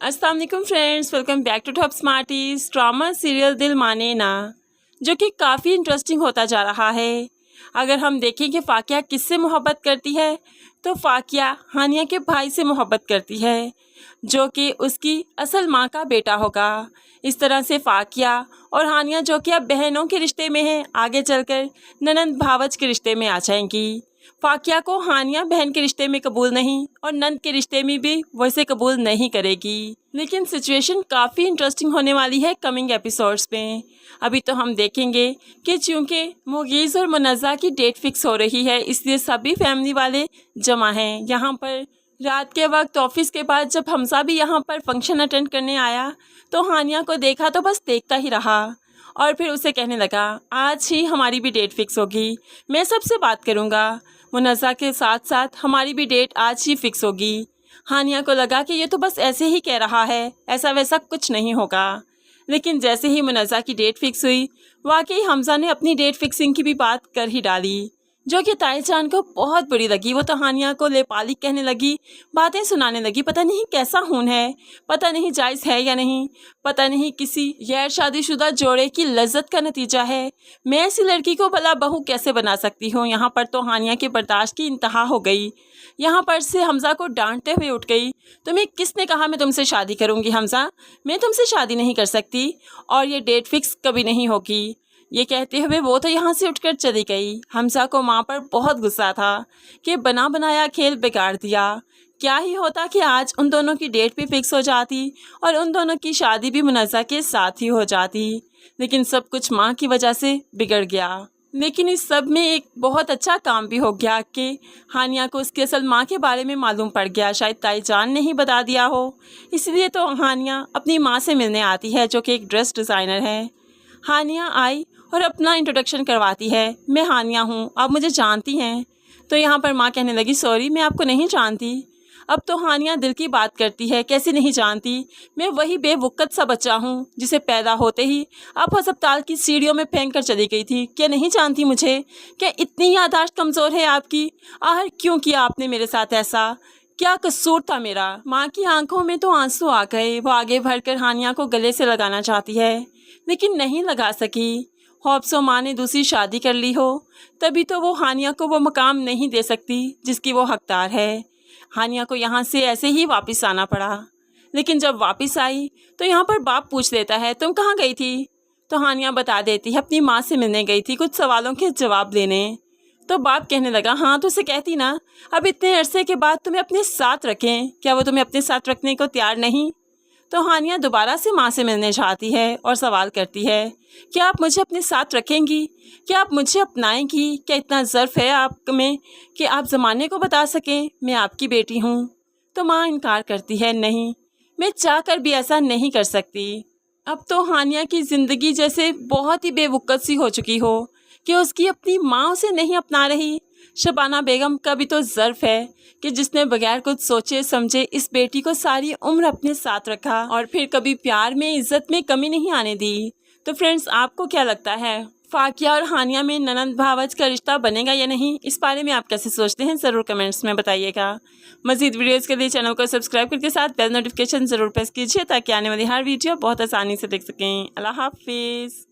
अस्सलाम वालेकुम friends, welcome back to Top Smarties. Drama serial Dil Maane ना, जो कि काफ़ी इंटरेस्टिंग होता जा रहा है। अगर हम देखें कि फ़ाकिया किससे मोहब्बत करती है, तो फ़ाकिया हानिया के भाई से मोहब्बत करती है, जो कि उसकी असल माँ का बेटा होगा। इस तरह से फ़ाकिया और हानिया, जो कि अब बहनों के रिश्ते में हैं, आगे चलकर ननंद भावज के रिश्ते में आ जाएंगी। फ़ाकिया को हानिया बहन के रिश्ते में कबूल नहीं और नंद के रिश्ते में भी वैसे कबूल नहीं करेगी। लेकिन सिचुएशन काफ़ी इंटरेस्टिंग होने वाली है कमिंग एपिसोड्स में। अभी तो हम देखेंगे कि चूँकि मुगीज़ और मुनज़्ज़ा की डेट फिक्स हो रही है, इसलिए सभी फैमिली वाले जमा हैं यहाँ पर। रात के वक्त ऑफिस के बाद जब हमजा भी यहाँ पर फंक्शन अटेंड करने आया, तो हानिया को देखा तो बस देखता ही रहा और फिर उसे कहने लगा, आज ही हमारी भी डेट फिक्स होगी, मैं सबसे बात करूँगा। मुनज़्ज़ा के साथ साथ हमारी भी डेट आज ही फिक्स होगी। हानिया को लगा कि ये तो बस ऐसे ही कह रहा है, ऐसा वैसा कुछ नहीं होगा। लेकिन जैसे ही मुनज़्ज़ा की डेट फिक्स हुई, वाकई हमजा ने अपनी डेट फिक्सिंग की भी बात कर ही डाली, जो कि ताईजान को बहुत बुरी लगी। वो तो हानिया को लेपाली कहने लगी, बातें सुनाने लगी, पता नहीं कैसा खून है, पता नहीं जायज़ है या नहीं, पता नहीं किसी गैर शादीशुदा जोड़े की लज्जत का नतीजा है। मैं ऐसी लड़की को भला बहू कैसे बना सकती हूँ। यहाँ पर तो हानिया की बर्दाश्त की इंतहा हो गई। यहाँ पर से हमजा को डांटते हुए उठ गई, तुम्हें किसने कहा मैं तुमसे शादी करूँगी? हमजा, मैं तुमसे शादी नहीं कर सकती और ये डेट फिक्स कभी नहीं होगी। ये कहते हुए वो तो यहाँ से उठकर चली गई। हमजा को माँ पर बहुत गुस्सा था कि बना बनाया खेल बिगाड़ दिया। क्या ही होता कि आज उन दोनों की डेट भी फिक्स हो जाती और उन दोनों की शादी भी मुनज़्ज़ा के साथ ही हो जाती। लेकिन सब कुछ माँ की वजह से बिगड़ गया। लेकिन इस सब में एक बहुत अच्छा काम भी हो गया कि हानिया को उसकी असल माँ के बारे में मालूम पड़ गया। शायद ताईजान ने ही बता दिया हो, इसलिए तो हानिया अपनी माँ से मिलने आती है, जो कि एक ड्रेस डिज़ाइनर है। हानिया आई और अपना इंट्रोडक्शन करवाती है, मैं हानिया हूँ, आप मुझे जानती हैं? तो यहाँ पर माँ कहने लगी, सॉरी मैं आपको नहीं जानती। अब तो हानिया दिल की बात करती है, कैसे नहीं जानती, मैं वही बेवकूफ़ सा बच्चा हूँ जिसे पैदा होते ही आप अस्पताल की सीढ़ियों में फेंक कर चली गई थी। क्या नहीं जानती मुझे? क्या इतनी याददाश्त कमज़ोर है आपकी? आखिर क्यों किया आपने मेरे साथ ऐसा? क्या कसूर था मेरा? माँ की आंखों में तो आंसू आ गए। वो आगे बढ़कर हानिया को गले से लगाना चाहती है, लेकिन नहीं लगा सकी। होप्सो माँ ने दूसरी शादी कर ली हो, तभी तो वो हानिया को वो मकाम नहीं दे सकती जिसकी वो हकदार है। हानिया को यहाँ से ऐसे ही वापस आना पड़ा। लेकिन जब वापस आई तो यहाँ पर बाप पूछ लेता है, तुम कहाँ गई थी? तो हानिया बता देती है, अपनी माँ से मिलने गई थी, कुछ सवालों के जवाब लेने। तो बाप कहने लगा, हाँ तो उसे कहती ना, अब इतने अरसे के बाद तुम्हें अपने साथ रखें, क्या वो तुम्हें अपने साथ रखने को तैयार नहीं? तो हानिया दोबारा से माँ से मिलने चाहती है और सवाल करती है, क्या आप मुझे अपने साथ रखेंगी? क्या आप मुझे अपनाएंगी? क्या इतना ज़र्फ़ है आप में कि आप ज़माने को बता सकें मैं आपकी बेटी हूँ? तो माँ इनकार करती है, नहीं, मैं चाह कर भी ऐसा नहीं कर सकती। अब तो हानिया की ज़िंदगी जैसे बहुत ही बेवकूफ़ सी हो चुकी हो कि उसकी अपनी माँ उसे नहीं अपना रही। शबाना बेगम का भी तो ज़र्फ़ है कि जिसने बगैर कुछ सोचे समझे इस बेटी को सारी उम्र अपने साथ रखा और फिर कभी प्यार में इज़्ज़त में कमी नहीं आने दी। तो फ्रेंड्स, आपको क्या लगता है, फ़ाकिया और हानिया में ननंद भावज का रिश्ता बनेगा या नहीं? इस बारे में आप कैसे सोचते हैं, ज़रूर कमेंट्स में बताइएगा। मज़ीद वीडियोज़ के लिए चैनल को सब्सक्राइब करके साथ बेल नोटिफिकेशन ज़रूर प्रेस कीजिए, ताकि आने वाली हर वीडियो बहुत आसानी से देख सकें। अल्लाह हाफिज़।